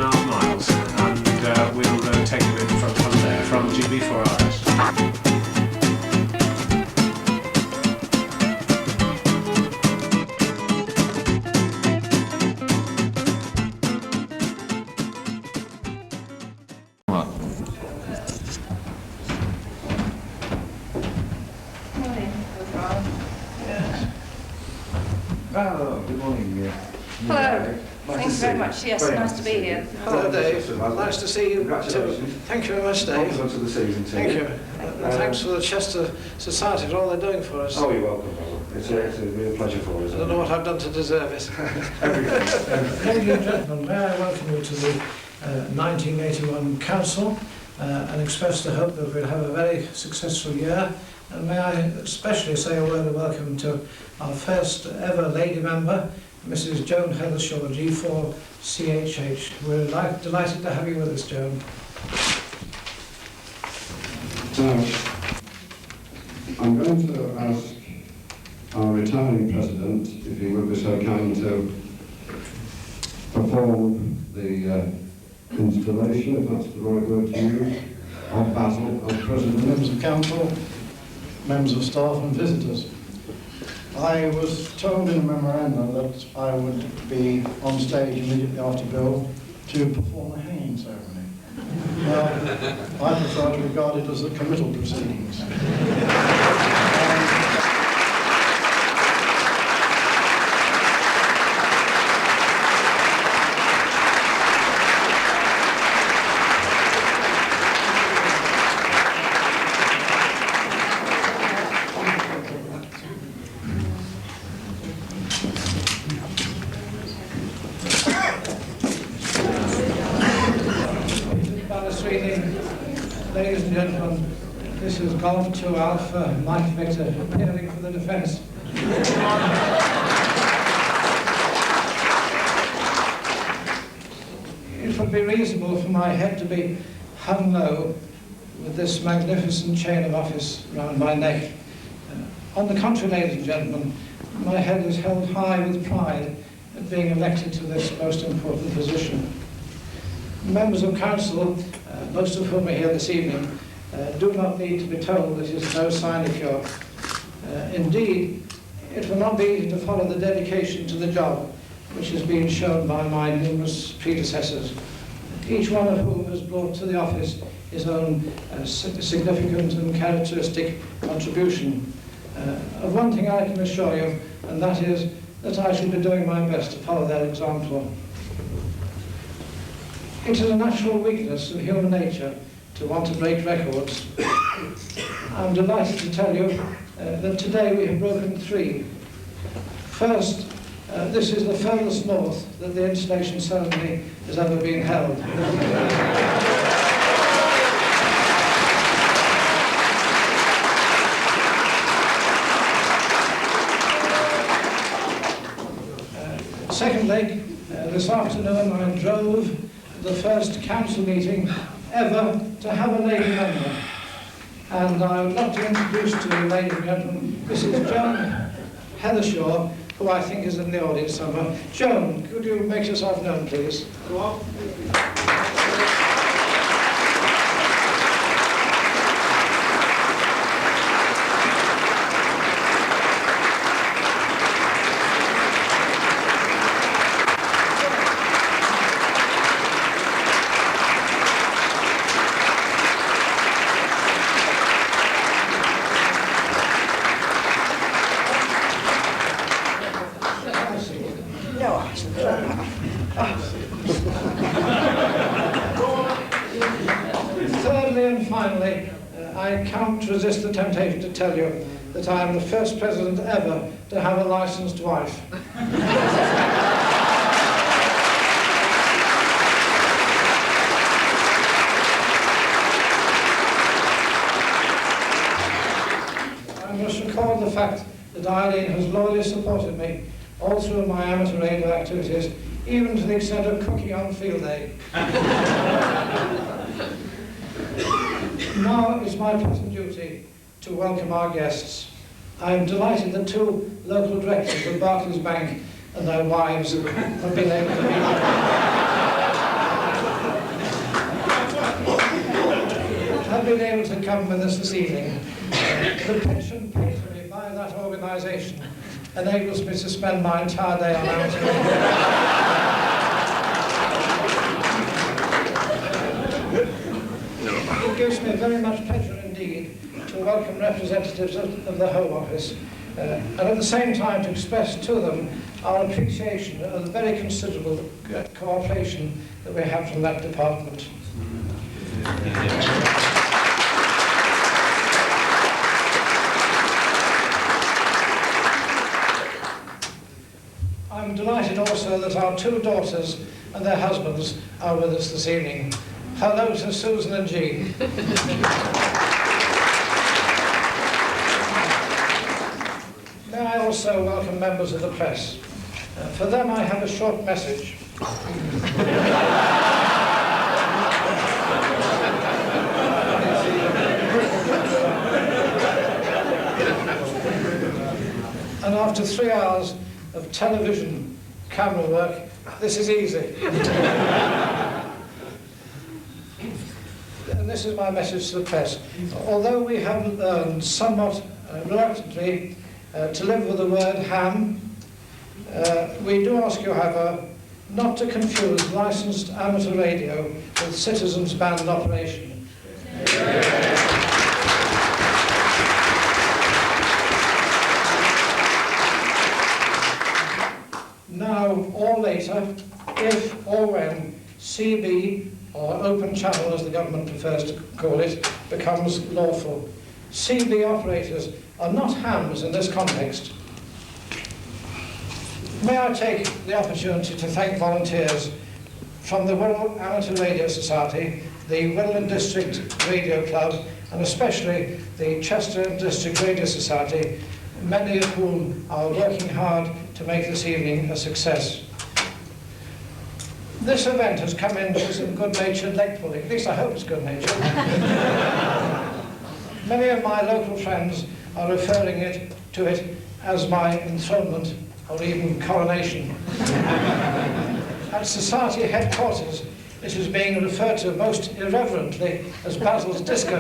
2.5 miles, and we'll take you in from there, from GB4RS. Oh, good morning. Hello. Thank you very much. Yes, nice to be here. Hello, Dave. Nice to see you too. Congratulations. Thank you very much, Dave. Welcome to the season, too. Thank you. And thanks for the Chester Society for all they're doing for us. Oh, you're welcome, Basil. It's a real pleasure for us. I don't know what I've done to deserve it. Everything. Ladies and gentlemen, may I welcome you to the 1981 Council and express the hope that we'll have a very successful year. And may I especially say a word of welcome to our first ever lady member, Mrs. Joan Heathershaw, G4CHH. We're delighted to have you with us, Joan. So, I'm going to ask our retiring president, if he would be so kind, to perform the installation, if that's the right word to use, of Basil as president. Members of Council, members of staff and visitors. I was told in a memorandum that I would be on stage immediately after Bill to perform a hanging ceremony. Now, I prefer to regard it as a committal proceedings. Ladies and gentlemen, this is Golf 2 Alpha, Mike Victor, appearing for the defence. It would be reasonable for my head to be hung low with this magnificent chain of office round my neck. On the contrary, ladies and gentlemen, my head is held high with pride at being elected to this most important position. Members of Council, most of whom are here this evening, do not need to be told that it is no sinecure. Indeed, it will not be easy to follow the dedication to the job which has been shown by my numerous predecessors, each one of whom has brought to the office his own significant and characteristic contribution. Of one thing I can assure you, and that is that I shall be doing my best to follow their example. It is a natural weakness of human nature to want to break records. I'm delighted to tell you that today we have broken 3. First, this is the furthest north that the installation ceremony has ever been held. Secondly, this afternoon I drove the first council meeting ever to have a lady member. And I would like to introduce to you, ladies and gentlemen, Mrs. Joan Heathershaw, who I think is in the audience somewhere. Joan, could you make yourself known, please? Go on. Thirdly and finally, I can't resist the temptation to tell you that I am the first president ever to have a licensed wife. I must record the fact that Eileen has loyally supported me all through my amateur radio activities, even to the extent of cooking on field day. Now it's my pleasant duty to welcome our guests. I am delighted that 2 local directors of Barclays Bank and their wives have been able to be here. been able to come with us this evening. The pension paid for me by that organisation enables me to spend my entire day on amateur radio. It gives me very much pleasure indeed to welcome representatives of the Home Office and at the same time to express to them our appreciation of the very considerable cooperation that we have from that department. I'm delighted also that our two daughters and their husbands are with us this evening. Hello to Susan and Jean. May I also welcome members of the press. For them I have a short message. And after 3 hours of television camera work, this is easy. And this is my message to the press. Although we have learned somewhat reluctantly to live with the word ham, we do ask you, however, not to confuse licensed amateur radio with citizens' band operation. Now or later, if or when CB, or open channel as the government prefers to call it, becomes lawful, CB operators are not hams in this context. May I take the opportunity to thank volunteers from the Wirral Amateur Radio Society, the Wirral District Radio Club, and especially the Chester District Radio Society, many of whom are working hard to make this evening a success. This event has come in with some good-natured leg pulling, at least I hope it's good-natured. Many of my local friends are referring to it as my enthronement or even coronation. At Society headquarters, it is being referred to most irreverently as Basil's disco.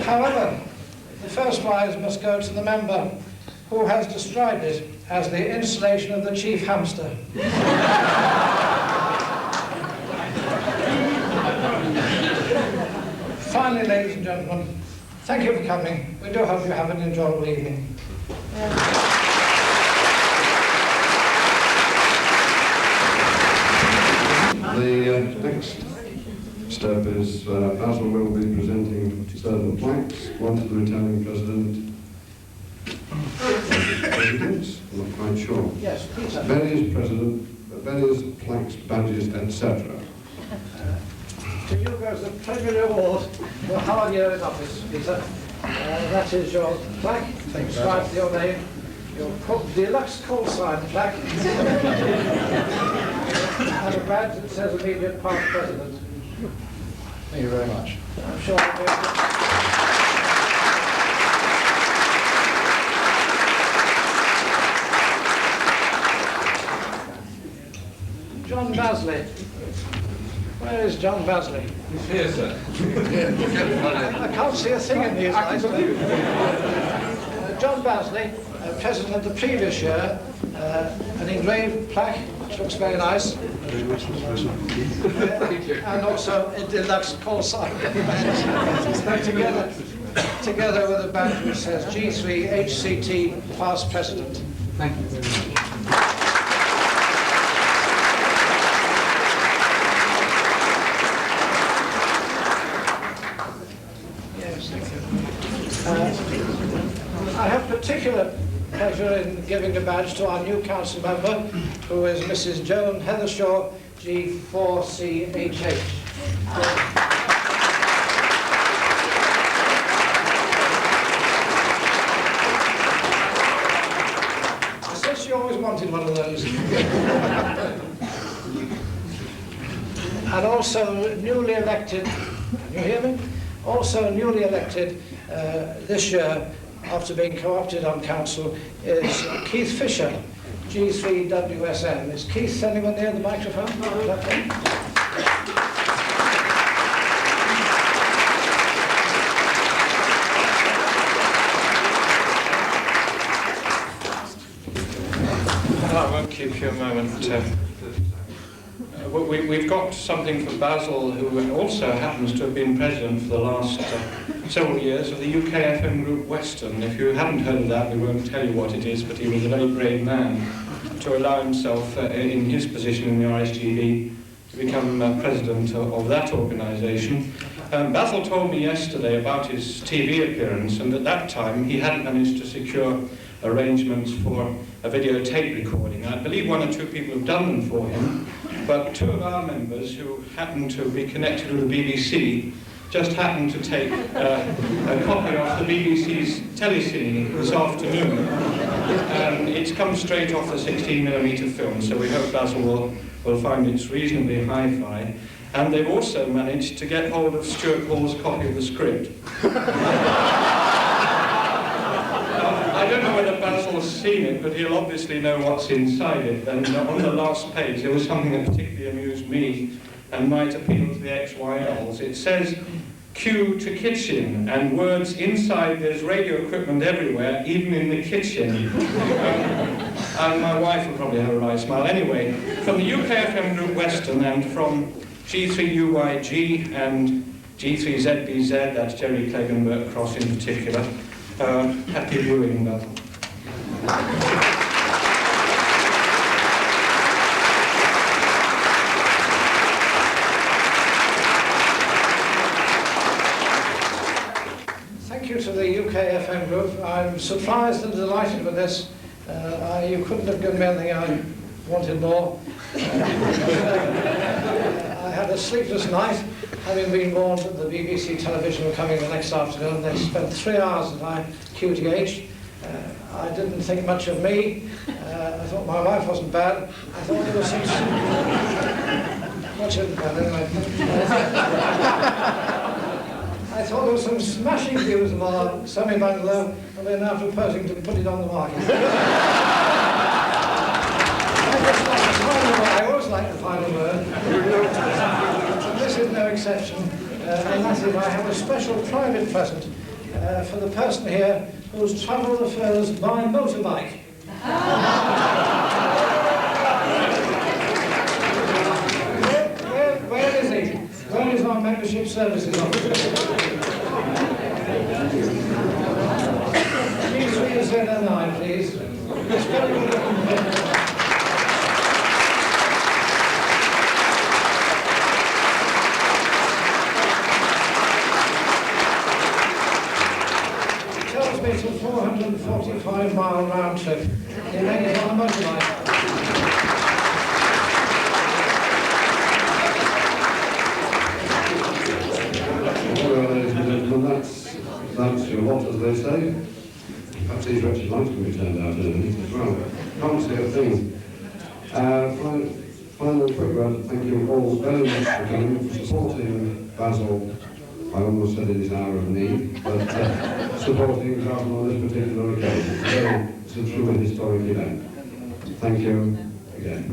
However, the first prize must go to the member who has described it as the installation of the chief hamster. Finally, ladies and gentlemen, thank you for coming. We do hope you have an enjoyable evening. The next step is Basil will be presenting certain plaques, one to the returning president. Presidents? I'm not quite sure. Yes, Peter. Various president, various plaques, badges, etc. To you goes the Premier Award for hard year in office, Peter. That is your plaque, inscribed to your name, your deluxe call sign plaque, and a badge that says immediate past president. Thank you very much. I'm sure it'll be John Basley. Where is John Basley? He's here, sir. I can't see a thing in these lights. John Basley, president of the previous year, an engraved plaque, which looks very nice. And also a deluxe call sign. together with a badge which says G3 HCT past president. Thank you very much. Yes, thank you. I have particular pleasure in giving a badge to our new council member, who is Mrs. Joan Heathershaw, G4CHH. I said she always wanted one of those. And also newly elected, can you hear me? Also newly elected this year, after being co-opted on council, is Keith Fisher, G3WSM. Is Keith anyone near the microphone? Okay. I won't keep you a moment. We've got something for Basil, who also happens to have been president for the last several years of the UK FM group Western. If you haven't heard of that, we won't tell you what it is, but he was a very brave man to allow himself, in his position in the RSGB, to become president of that organisation. Basil told me yesterday about his TV appearance, and at that time he hadn't managed to secure arrangements for a videotape recording. I believe one or two people have done them for him, but two of our members who happen to be connected with the BBC just happened to take a copy of the BBC's telecine this afternoon. And it's come straight off the 16mm film, so we hope Basil will find it's reasonably hi-fi. And they've also managed to get hold of Stuart Hall's copy of the script. I don't know whether Basil's seen it, but he'll obviously know what's inside it. And on the last page, there was something that particularly amused me and might appeal to the XYLs. It says, "Q to kitchen," and words inside, there's radio equipment everywhere, even in the kitchen. And my wife will probably have a wry smile. Anyway, from the UK FM group Western and from G3UYG and G3ZBZ, that's Jerry Clegg and Bert Cross in particular, happy viewing, Basil. Thank you to the UK FM group. I'm surprised and delighted with this. You couldn't have given me anything I wanted more. I had a sleepless night, having been warned that the BBC television were coming the next afternoon. They spent 3 hours at my QTH. I didn't think much of me. I thought my wife wasn't bad. I thought there was some... much of bad anyway. I thought there was some smashing views of our semi-bungalow, and we're now proposing to put it on the market. I always like the final word. This is no exception, and that is I have a special private present for the person here who's travelled the furthest by motorbike. Where is he? Where is our membership services officer? G3ZN9, please. It's very good looking. It's a 445-mile round trip. He made it on a motorbike. Well, ladies and gentlemen, that's your lot, as they say. Perhaps these wretched lights can be turned out underneath as well. Can't see a thing. Finally, quick word, thank you all very much for coming, for supporting Basil. I almost said in his hour of need, but supporting Basil on this particular occasion. It's a true and historic event. Thank you again.